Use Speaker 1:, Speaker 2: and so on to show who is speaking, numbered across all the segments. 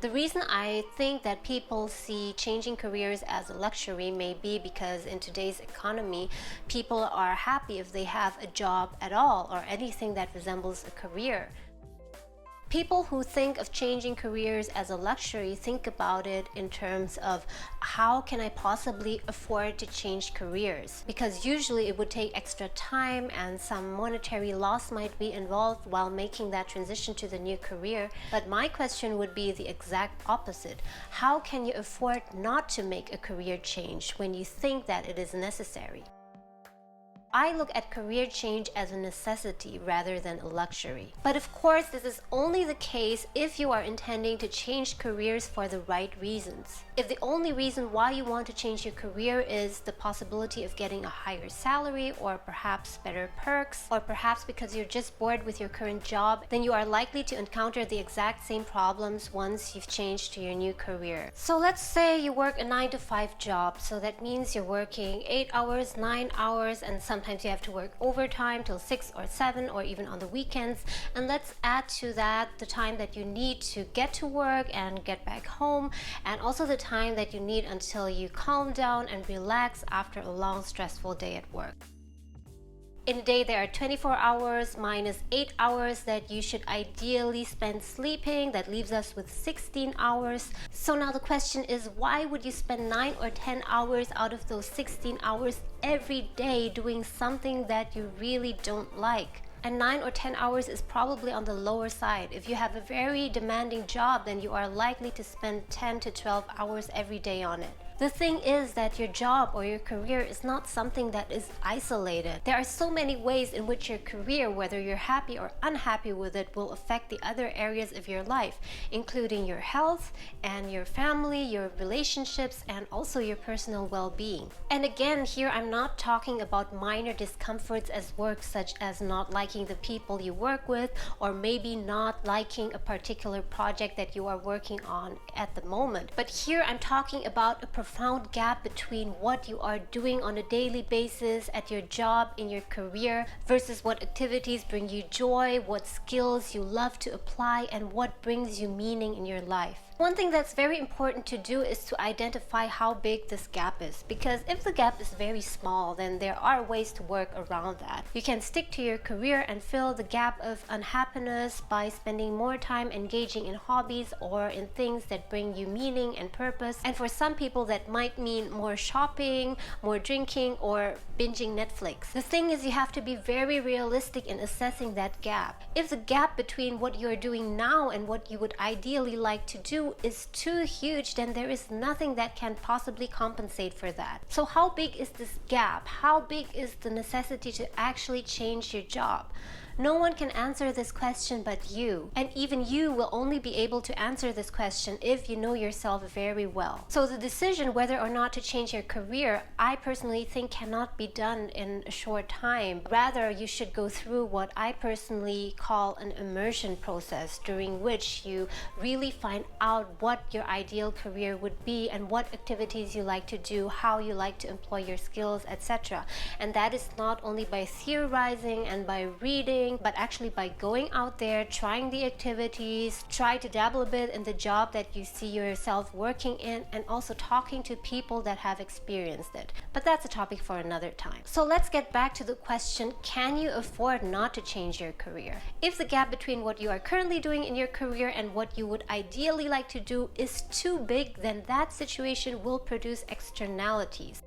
Speaker 1: The reason I think that people see changing careers as a luxury may be because in today's economy, people are happy if they have a job at all or anything that resembles a career. People who think of changing careers as a luxury think about it in terms of how can I possibly afford to change careers? Because usually it would take extra time and some monetary loss might be involved while making that transition to the new career. But my question would be the exact opposite. How can you afford not to make a career change when you think that it is necessary? I look at career change as a necessity rather than a luxury. But of course, this is only the case if you are intending to change careers for the right reasons. If the only reason why you want to change your career is the possibility of getting a higher salary or perhaps better perks, or perhaps because you're just bored with your current job, then you are likely to encounter the exact same problems once you've changed to your new career. So let's say you work a 9-to-5 job, so that means you're working 8 hours, 9 hours, and sometimes you have to work overtime till 6 or 7 or even on the weekends. And let's add to that the time that you need to get to work and get back home, and also the time that you need until you calm down and relax after a long stressful day at work. In a day, there are 24 hours minus 8 hours that you should ideally spend sleeping. That leaves us with 16 hours. So now the question is, why would you spend 9 or 10 hours out of those 16 hours every day doing something that you really don't like? And 9 or 10 hours is probably on the lower side. If you have a very demanding job, then you are likely to spend 10 to 12 hours every day on it. The thing is that your job or your career is not something that is isolated. There are so many ways in which your career, whether you're happy or unhappy with it, will affect the other areas of your life, including your health and your family, your relationships, and also your personal well-being. And again, here I'm not talking about minor discomforts at work, such as not liking the people you work with, or maybe not liking a particular project that you are working on at the moment. But here I'm talking about a profound gap between what you are doing on a daily basis at your job, in your career, versus what activities bring you joy, what skills you love to apply, and what brings you meaning in your life. One thing that's very important to do is to identify how big this gap is, because if the gap is very small, then there are ways to work around that. You can stick to your career and fill the gap of unhappiness by spending more time engaging in hobbies or in things that bring you meaning and purpose. And for some people, that might mean more shopping, more drinking, or binging Netflix. The thing is, you have to be very realistic in assessing that gap. If the gap between what you're doing now and what you would ideally like to do is too huge, then there is nothing that can possibly compensate for that. So how big is this gap? How big is the necessity to actually change your job? No one can answer this question but you. And even you will only be able to answer this question if you know yourself very well. So the decision whether or not to change your career, I personally think cannot be done in a short time. Rather, you should go through what I personally call an immersion process, during which you really find out what your ideal career would be and what activities you like to do, how you like to employ your skills, etc. And that is not only by theorizing and by reading, but actually by going out there, trying the activities, try to dabble a bit in the job that you see yourself working in, and also talking to people that have experienced it. But that's a topic for another time. So let's get back to the question, can you afford not to change your career? If the gap between what you are currently doing in your career and what you would ideally like to do is too big, then that situation will produce externalities.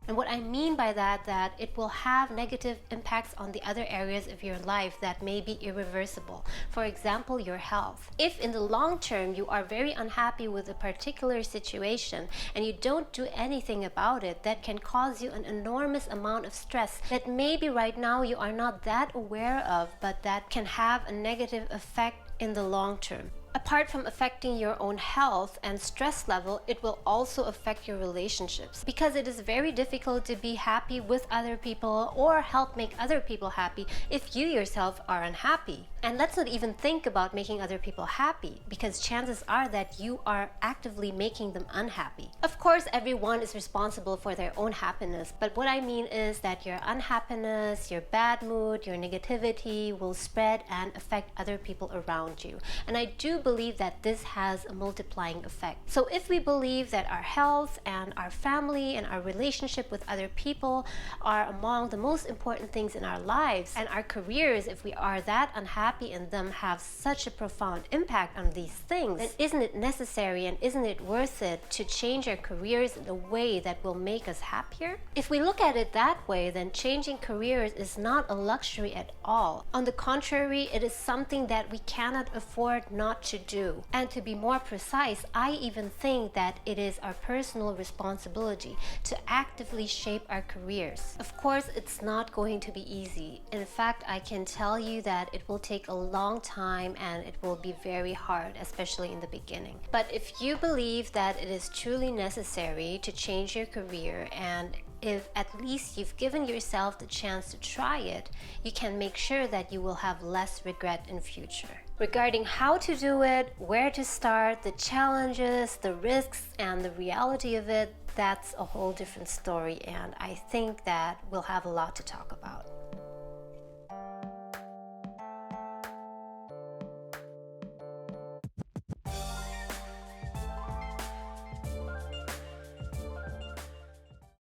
Speaker 1: And what I mean by that it will have negative impacts on the other areas of your life that may be irreversible. For example, your health. If in the long term you are very unhappy with a particular situation and you don't do anything about it, that can cause you an enormous amount of stress that maybe right now you are not that aware of, but that can have a negative effect in the long term. Apart from affecting your own health and stress level, it will also affect your relationships, because it is very difficult to be happy with other people or help make other people happy if you yourself are unhappy. And let's not even think about making other people happy, because chances are that you are actively making them unhappy. Of course, everyone is responsible for their own happiness, but what I mean is that your unhappiness, your bad mood, your negativity will spread and affect other people around you. And I do believe that this has a multiplying effect. So if we believe that our health and our family and our relationship with other people are among the most important things in our lives, and our careers, if we are that unhappy in them, have such a profound impact on these things, then isn't it necessary and isn't it worth it to change our careers in a way that will make us happier? If we look at it that way, then changing careers is not a luxury at all. On the contrary, it is something that we cannot afford not to do. And to be more precise, I even think that it is our personal responsibility to actively shape our careers. Of course, it's not going to be easy. In fact, I can tell you that it will take a long time and it will be very hard, especially in the beginning. But if you believe that it is truly necessary to change your career, and if at least you've given yourself the chance to try it, you can make sure that you will have less regret in future. Regarding how to do it, where to start, the challenges, the risks, and the reality of it, that's a whole different story, and I think that we'll have a lot to talk about.